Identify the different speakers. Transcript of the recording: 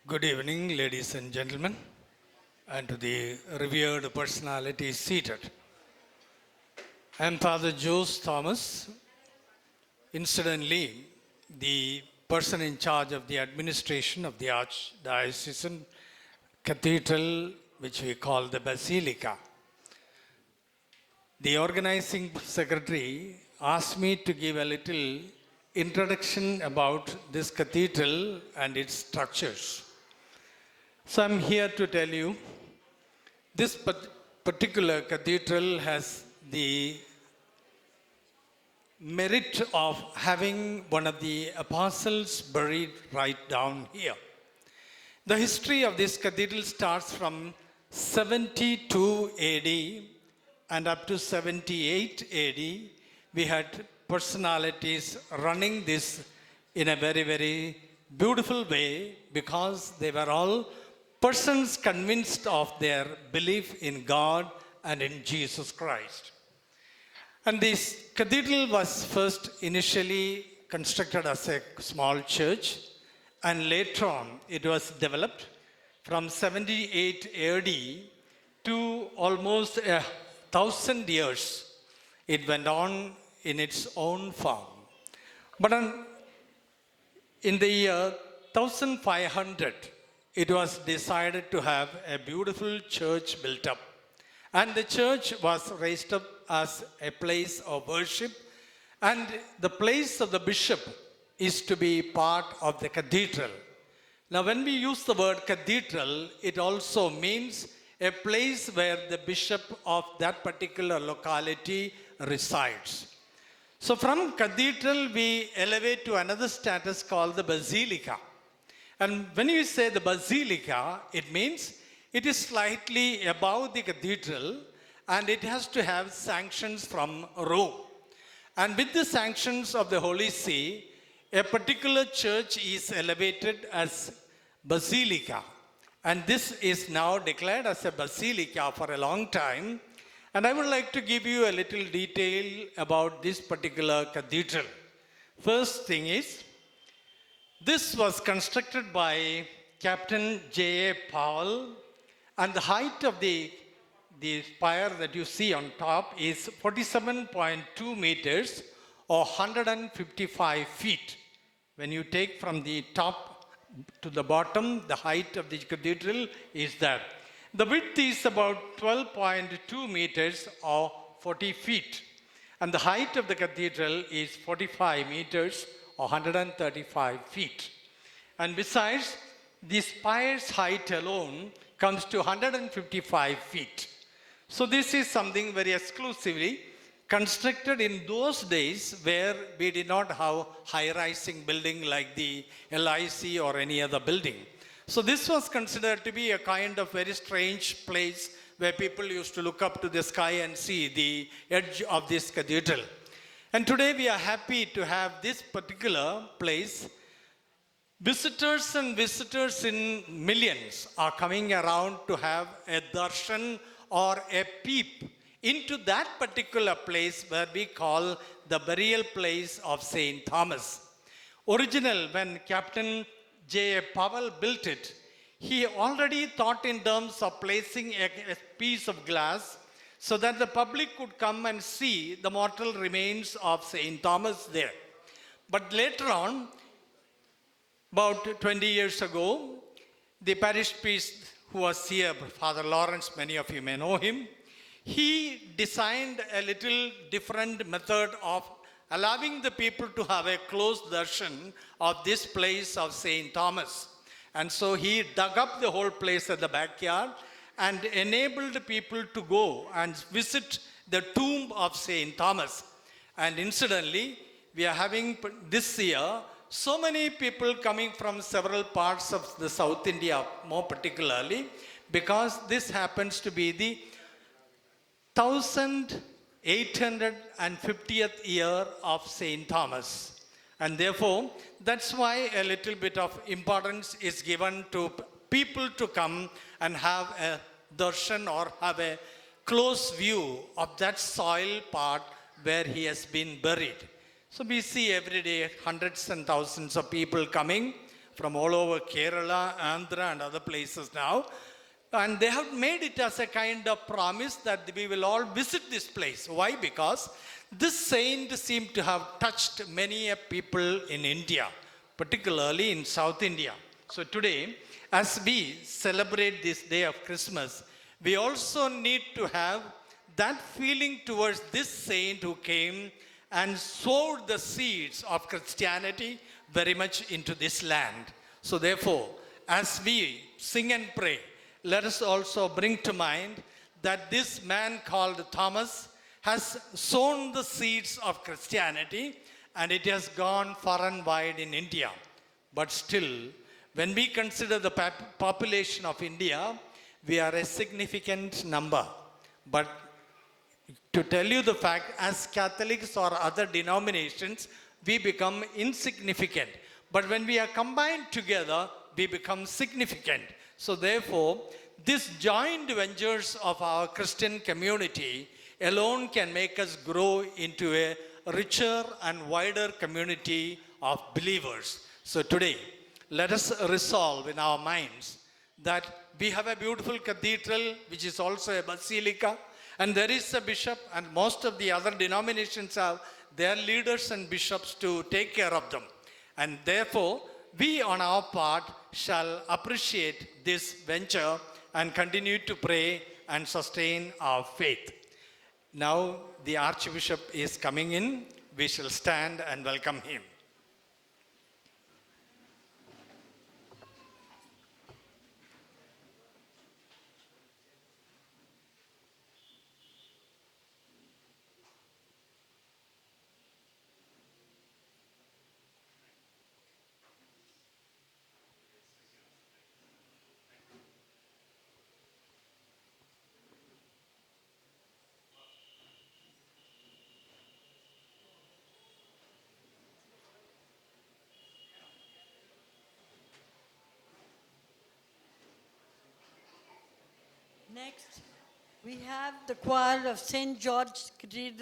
Speaker 1: Good evening, ladies and gentlemen, and to the revered personalities seated. I am Father Jose Thomas, incidentally, the person in charge of the administration of the Archdiocesan Cathedral, which we call the Basilica. The organizing secretary asked me to give a little introduction about this cathedral and its structures. So I'm here to tell you, this particular cathedral has the merit of having one of the apostles buried right down here. The history of this cathedral starts from 72 AD and up to 78 AD. We had personalities running this in a very, very beautiful way because they were all persons convinced of their belief in God and in Jesus Christ. And this cathedral was first initially constructed as a small church, and later on it was developed from 78 AD to almost 1,000 years. It went on in its own form. But in the year 1500, it was decided to have a beautiful church built up. And the church was raised up as a place of worship. And the place of the bishop is to be part of the cathedral. Now, when we use the word cathedral, it also means a place where the bishop of that particular locality resides. So from cathedral, we elevate to another status called the basilica. And when you say the basilica, it means it is slightly above the cathedral and it has to have sanctions from Rome. And with the sanctions of the Holy See, a particular church is elevated as basilica. And this is now declared as a basilica for a long time. And I would like to give you a little detail about this particular cathedral. First thing is, this was constructed by Captain J.A. Powell, and the height of the spire that you see on top is 47.2 meters or 155 feet. When you take from the top to the bottom, the height of the cathedral is that. The width is about 12.2 meters or 40 feet. And the height of the cathedral is 45 meters or 135 feet. And besides, the spire's height alone comes to 155 feet. So this is something very exclusively constructed in those days where we did not have high-rising building like the LIC or any other building. So this was considered to be a kind of very strange place where people used to look up to the sky and see the edge of this cathedral. And today we are happy to have this particular place. Visitors in millions are coming around to have a darshan or a peep into that particular place where we call the burial place of St. Thomas. Original, when Captain J.A. Powell built it, he already thought in terms of placing a piece of glass so that the public could come and see the mortal remains of St. Thomas there. But later on, about 20 years ago, the parish priest who was here, Father Lawrence, many of you may know him, he designed a little different method of allowing the people to have a close darshan of this place of St. Thomas. And so he dug up the whole place at the backyard and enabled people to go and visit the tomb of St. Thomas. And incidentally, we are having this year so many people coming from several parts of the South India, more particularly, because this happens to be the 1850th year of St. Thomas. And therefore, that's why a little bit of importance is given to people to come and have a darshan or have a close view of that soil part where he has been buried. So we see every day hundreds and thousands of people coming from all over Kerala, Andhra, and other places now. And they have made it as a kind of promise that we will all visit this place. Why? Because this saint seemed to have touched many people in India, particularly in South India. So today, as we celebrate this day of Christmas, we also need to have that feeling towards this saint who came and sowed the seeds of Christianity very much into this land. So therefore, as we sing and pray, let us also bring to mind that this man called Thomas has sown the seeds of Christianity, and it has gone far and wide in India. But still, when we consider the population of India, we are a significant number. But to tell you the fact, as Catholics or other denominations, we become insignificant. But when we are combined together, we become significant. So therefore, this joint ventures of our Christian community alone can make us grow into a richer and wider community of believers. So today, let us resolve in our minds that we have a beautiful cathedral, which is also a basilica, and there is a bishop, and most of the other denominations have their leaders and bishops to take care of them. And therefore, we on our part shall appreciate this venture and continue to pray and sustain our faith. Now the Archbishop is coming in. We shall stand and welcome him.
Speaker 2: Next, we have the choir of St. George Cathedral.